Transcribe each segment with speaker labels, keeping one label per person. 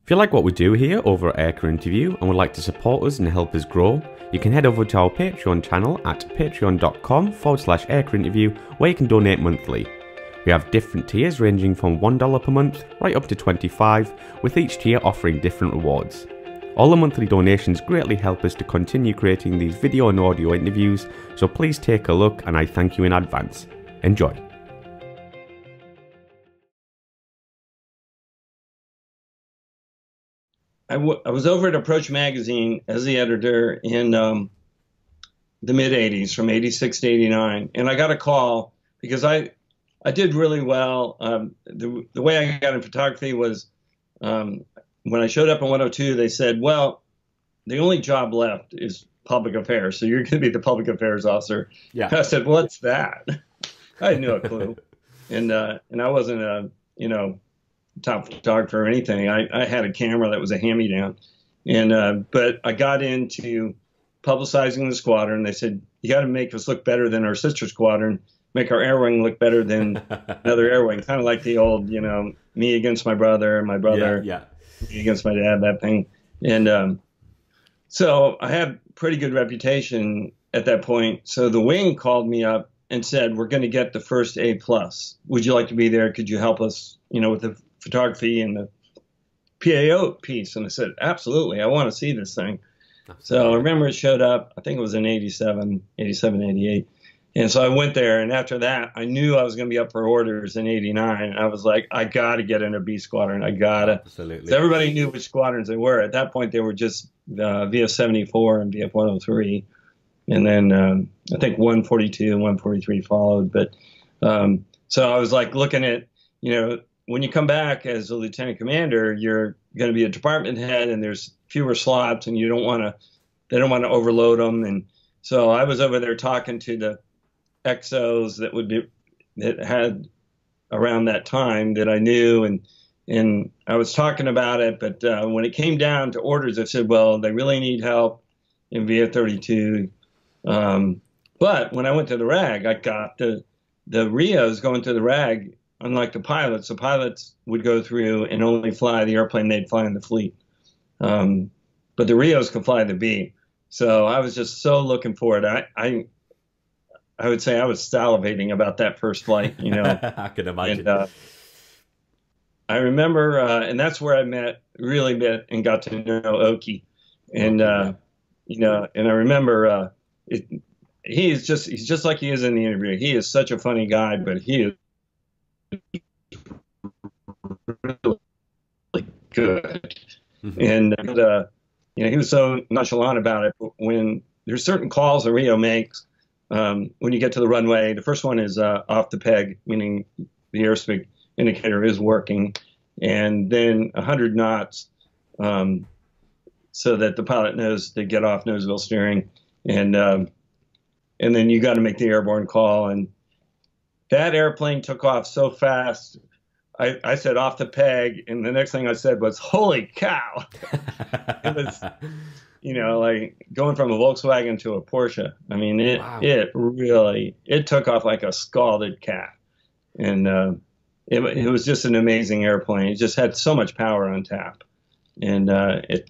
Speaker 1: If you like what we do here over at Aircrew Interview and would like to support us and help us grow, you can head over to our Patreon channel at patreon.com/Aircrew Interview, where you can donate monthly. We have different tiers ranging from $1 per month right up to $25, with each tier offering different rewards. All the monthly donations greatly help us to continue creating these video and audio interviews, so please take a look and I thank you in advance. Enjoy.
Speaker 2: I was over at Approach Magazine as the editor in the mid-'80s, from 86 to 89. And I got a call because I did really well. The way I got in photography was when I showed up in 102, they said, well, the only job left is public affairs. So you're going to be the public affairs officer.
Speaker 1: Yeah.
Speaker 2: I said, what's that? I had no clue. And I wasn't a, top photographer or anything. I had a camera that was a hand-me-down. But I got into publicizing the squadron. They said, you got to make us look better than our sister squadron, make our air wing look better than another air wing, kind of like the old, me against my brother, me against my dad, that thing. And so I had pretty good reputation at that point. So the wing called me up and said, we're going to get the first A+. Would you like to be there? Could you help us, with the photography and the PAO piece? And I said, absolutely, I want to see this thing. So I remember it showed up, I think it was in 87, 88. And so I went there, and after that, I knew I was going to be up for orders in 89. And I was like, I got to get in a B squadron. I got to.
Speaker 1: Absolutely.
Speaker 2: So everybody knew which squadrons they were. At that point, they were just VF-74 and VF-103. And then I think 142 and 143 followed. But so I was like looking at, when you come back as a lieutenant commander, you're going to be a department head, and there's fewer slots, and they don't want to overload them. And so I was over there talking to the XOs that had around that time that I knew, and I was talking about it. But when it came down to orders, I said, well, they really need help in VF-32. But when I went to the RAG, I got the Rios going to the RAG. Unlike the pilots would go through and only fly the airplane they'd fly in the fleet. But the Rios could fly the B. So I was just so looking for it. I would say I was salivating about that first flight,
Speaker 1: I can imagine.
Speaker 2: And, I remember, and that's where I really met and got to know Okie. And, and I remember he's just like he is in the interview. He is such a funny guy, but he is really good. And he was so nonchalant about it. But when there's certain calls that Rio makes, when you get to the runway, the first one is off the peg, meaning the airspeed indicator is working, and then 100 knots, so that the pilot knows to get off nosewheel steering, and then you got to make the airborne call. And that airplane took off so fast. I said off the peg, and the next thing I said was, holy cow. It was, like going from a Volkswagen to a Porsche. I mean, it really took off like a scalded cat. And it was just an amazing airplane. It just had so much power on tap. And I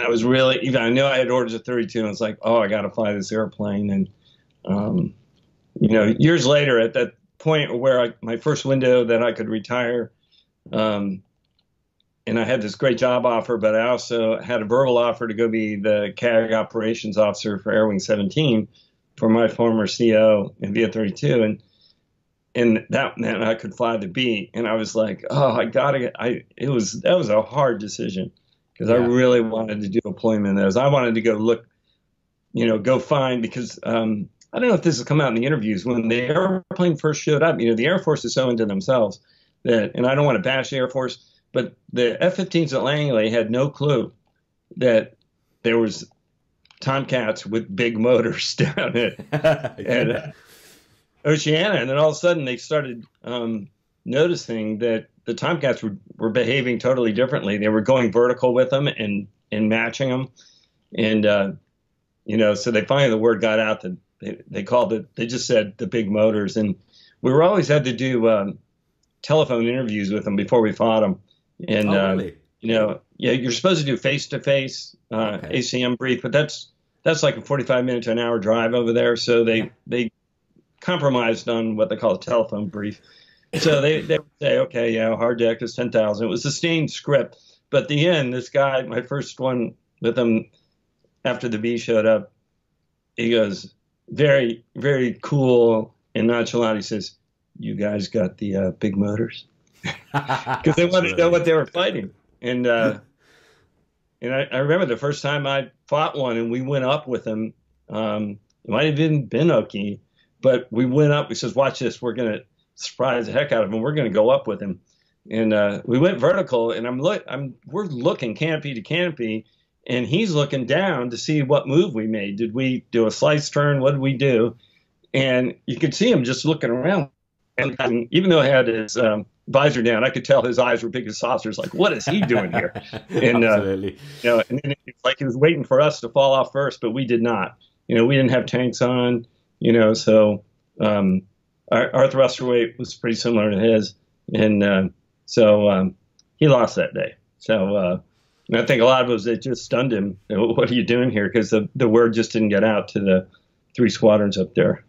Speaker 2: was really, even I knew I had orders at 32, and I was like, oh, I got to fly this airplane. And, years later, at that point where my first window that I could retire, and I had this great job offer, but I also had a verbal offer to go be the CAG operations officer for Air Wing 17 for my former CO in VF-32, and that meant I could fly the B. And I was like, oh, that was a hard decision, because I really wanted to do deployment. I wanted to go look, go find, because I don't know if this has come out in the interviews. When the airplane first showed up, the Air Force is so into themselves that, and I don't want to bash the Air Force, but the F-15s at Langley had no clue that there was Tomcats with big motors down at Oceana. And then all of a sudden they started noticing that the Tomcats were behaving totally differently. They were going vertical with them and matching them. And, so they finally, the word got out that they called it, they just said the big motors. And we were always had to do telephone interviews with them before we fought them. And
Speaker 1: really?
Speaker 2: Yeah, you're supposed to do face-to-face
Speaker 1: Okay.
Speaker 2: ACM brief, but that's like a 45 minute to an hour drive over there. So
Speaker 1: Yeah.
Speaker 2: they compromised on what they call a telephone brief. So they would say, okay, yeah, hard deck is 10,000. It was the same script, but at the end, this guy, my first one with him after the B showed up, he goes very, very cool and nonchalant. He says, "You guys got the big motors?" Because they wanted to know what
Speaker 1: Brilliant.
Speaker 2: they were fighting. And I remember the first time I fought one, and we went up with him. It might have even been Okie, but we went up. He says, "Watch this. We're gonna surprise the heck out of him. We're gonna go up with him." And we went vertical, and we're looking canopy to canopy, and he's looking down to see what move we made. Did we do a slice turn? What did we do? And you could see him just looking around. And even though he had his visor down, I could tell his eyes were big as saucers. Like, what is he doing here? And
Speaker 1: Absolutely.
Speaker 2: and then it's like he was waiting for us to fall off first, but we did not. We didn't have tanks on. So our thruster weight was pretty similar to his, and so he lost that day. So and I think a lot of us, it just stunned him. What are you doing here? Because the word just didn't get out to the 3 squadrons up there.